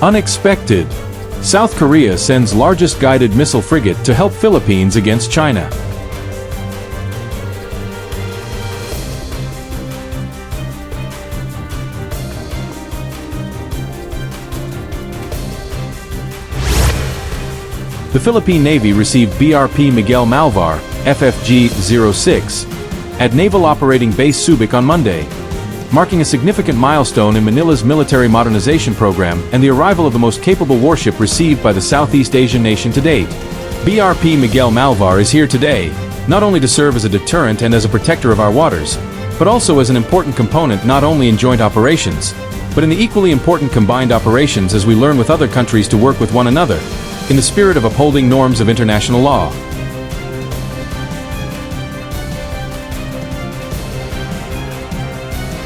Unexpected. South Korea sends largest guided missile frigate to help Philippines against China. The Philippine Navy received BRP Miguel Malvar, FFG-06, at Naval Operating Base Subic on Monday, marking a significant milestone in Manila's military modernization program and the arrival of the most capable warship received by the Southeast Asian nation to date. BRP Miguel Malvar is here today, not only to serve as a deterrent and as a protector of our waters, but also as an important component not only in joint operations, but in the equally important combined operations as we learn with other countries to work with one another, in the spirit of upholding norms of international law.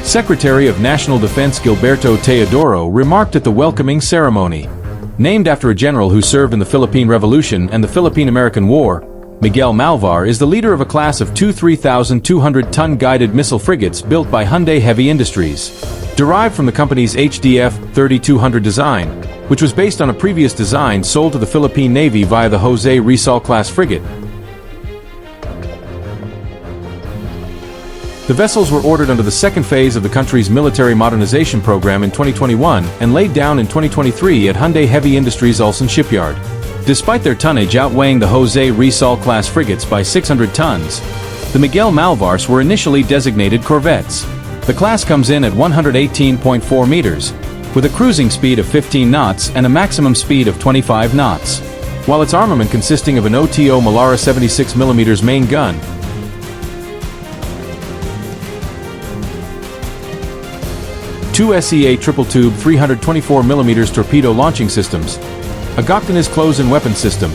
Secretary of National Defense Gilberto Teodoro remarked at the welcoming ceremony. Named after a general who served in the Philippine Revolution and the Philippine-American War, Miguel Malvar is the leader of a class of two 3,200-ton guided missile frigates built by Hyundai Heavy Industries, derived from the company's HDF 3200 design, which was based on a previous design sold to the Philippine Navy via the Jose Rizal-class frigate. The vessels were ordered under the second phase of the country's military modernization program in 2021 and laid down in 2023 at Hyundai Heavy Industries Ulsan Shipyard. Despite their tonnage outweighing the Jose Rizal-class frigates by 600 tons, the Miguel Malvars were initially designated corvettes. The class comes in at 118.4 meters, with a cruising speed of 15 knots and a maximum speed of 25 knots, while its armament consisting of an OTO Malara 76mm main gun, two SEA triple-tube 324mm torpedo launching systems, a Goktanis close-in weapon system,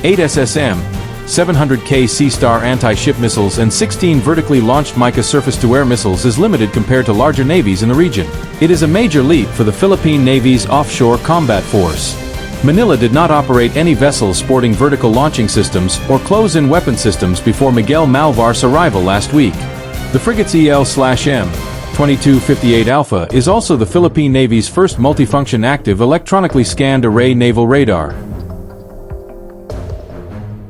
8 SSM, 700K Sea-Star anti-ship missiles and 16 vertically launched Mica surface-to-air missiles is limited compared to larger navies in the region. It is a major leap for the Philippine Navy's offshore combat force. Manila did not operate any vessels sporting vertical launching systems or close-in weapon systems before Miguel Malvar's arrival last week. The frigate's EL/M 2258 Alpha is also the Philippine Navy's first multifunction active electronically scanned array naval radar.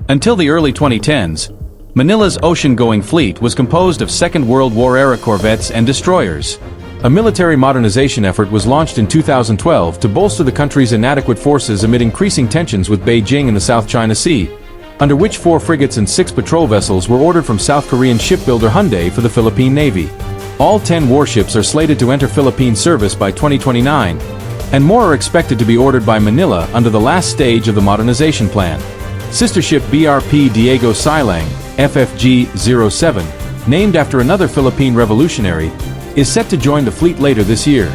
Until the early 2010s, Manila's ocean-going fleet was composed of Second World War-era corvettes and destroyers. A military modernization effort was launched in 2012 to bolster the country's inadequate forces amid increasing tensions with Beijing in the South China Sea, under which 4 frigates and 6 patrol vessels were ordered from South Korean shipbuilder Hyundai for the Philippine Navy. All 10 warships are slated to enter Philippine service by 2029, and more are expected to be ordered by Manila under the last stage of the modernization plan. Sister ship BRP Diego Silang, FFG-07, named after another Philippine revolutionary, is set to join the fleet later this year.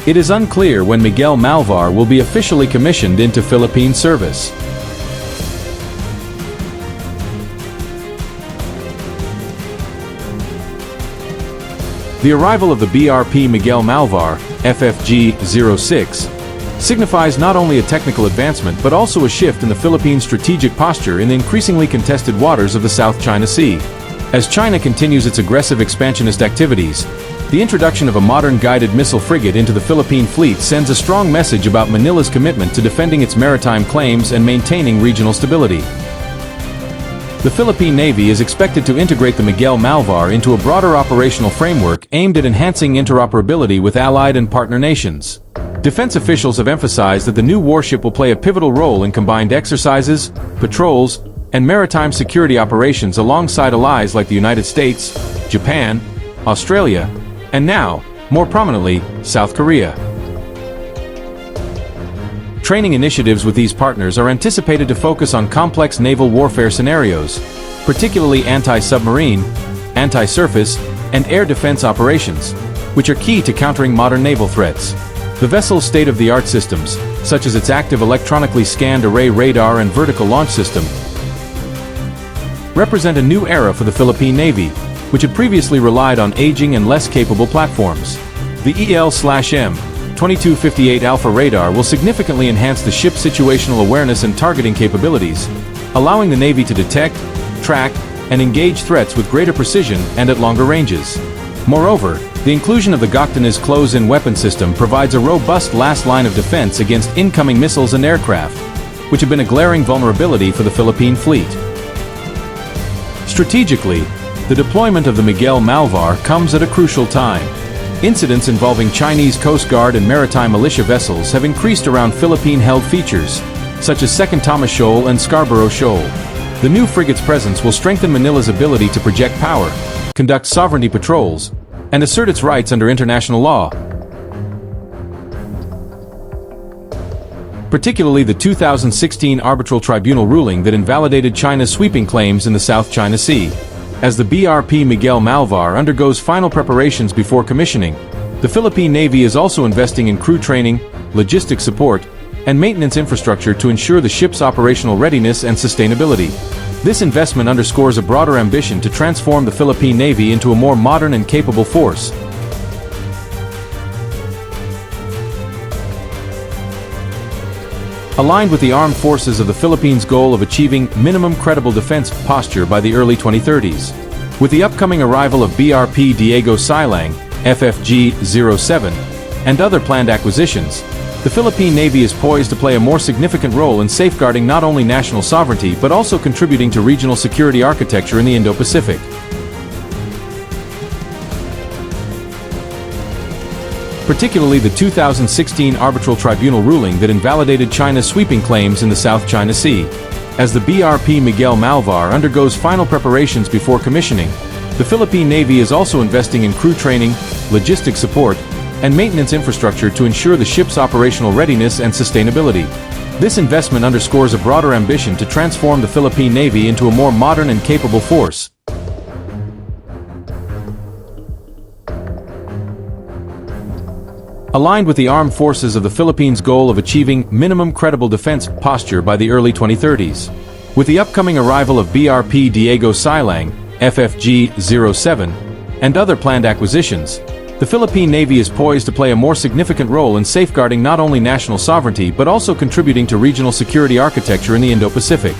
It is unclear when Miguel Malvar will be officially commissioned into Philippine service. The arrival of the BRP Miguel Malvar, FFG-06, signifies not only a technical advancement but also a shift in the Philippines' strategic posture in the increasingly contested waters of the South China Sea. As China continues its aggressive expansionist activities, the introduction of a modern guided missile frigate into the Philippine fleet sends a strong message about Manila's commitment to defending its maritime claims and maintaining regional stability. The Philippine Navy is expected to integrate the Miguel Malvar into a broader operational framework aimed at enhancing interoperability with allied and partner nations. Defense officials have emphasized that the new warship will play a pivotal role in combined exercises, patrols, and maritime security operations alongside allies like the United States, Japan, Australia, and now, more prominently, South Korea. Training initiatives with these partners are anticipated to focus on complex naval warfare scenarios, particularly anti-submarine, anti-surface, and air defense operations, which are key to countering modern naval threats. The vessel's state-of-the-art systems, such as its active electronically scanned array radar and vertical launch system, represent a new era for the Philippine Navy, which had previously relied on aging and less capable platforms. The EL/M 2258 Alpha radar will significantly enhance the ship's situational awareness and targeting capabilities, allowing the Navy to detect, track, and engage threats with greater precision and at longer ranges. Moreover, The inclusion of the Goktanas close-in weapon system provides a robust last line of defense against incoming missiles and aircraft, which have been a glaring vulnerability for the Philippine fleet. Strategically, the deployment of the Miguel Malvar comes at a crucial time. Incidents involving Chinese Coast Guard and maritime militia vessels have increased around Philippine-held features, such as Second Thomas Shoal and Scarborough Shoal. The new frigate's presence will strengthen Manila's ability to project power, conduct sovereignty patrols, and assert its rights under international law. Particularly the 2016 arbitral tribunal ruling that invalidated China's sweeping claims in the South China Sea. As the BRP Miguel Malvar undergoes final preparations before commissioning, the Philippine Navy is also investing in crew training, logistics support, and maintenance infrastructure to ensure the ship's operational readiness and sustainability. This investment underscores a broader ambition to transform the Philippine Navy into a more modern and capable force. Aligned with the armed forces of the Philippines' goal of achieving minimum credible defense posture by the early 2030s. With the upcoming arrival of BRP Diego Silang, FFG-07, and other planned acquisitions, the Philippine Navy is poised to play a more significant role in safeguarding not only national sovereignty but also contributing to regional security architecture in the Indo-Pacific. Particularly the 2016 arbitral tribunal ruling that invalidated China's sweeping claims in the South China Sea. As the BRP Miguel Malvar undergoes final preparations before commissioning, the Philippine Navy is also investing in crew training, logistics support, and maintenance infrastructure to ensure the ship's operational readiness and sustainability. This investment underscores a broader ambition to transform the Philippine Navy into a more modern and capable force. Aligned with the armed forces of the Philippines' goal of achieving minimum credible defense posture by the early 2030s. With the upcoming arrival of BRP Diego Silang, FFG-07, and other planned acquisitions, the Philippine Navy is poised to play a more significant role in safeguarding not only national sovereignty but also contributing to regional security architecture in the Indo-Pacific.